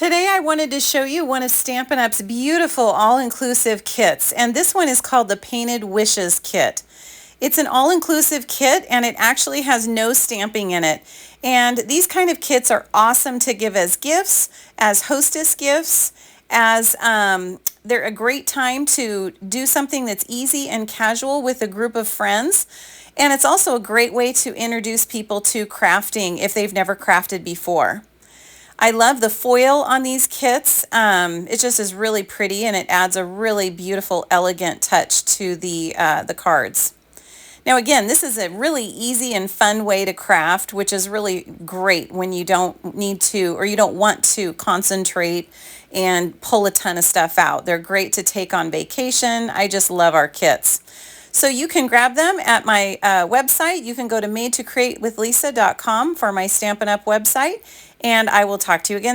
Today I wanted to show you one of Stampin' Up's beautiful all-inclusive kits, and this one is called the Painted Wishes Kit. It's an all-inclusive kit and it actually has no stamping in it. And these kind of kits are awesome to give as gifts, as hostess gifts, as they're a great time to do something that's easy and casual with a group of friends. And it's also a great way to introduce people to crafting if they've never crafted before. I love the foil on these kits. It just is really pretty and it adds a really beautiful, elegant touch to the cards. Now again, this is a really easy and fun way to craft, which is really great when you don't need to or you don't want to concentrate and pull a ton of stuff out. They're great to take on vacation. I just love our kits. So you can grab them at my website. You can go to madetocreatewithlisa.com for my Stampin' Up website, and I will talk to you again.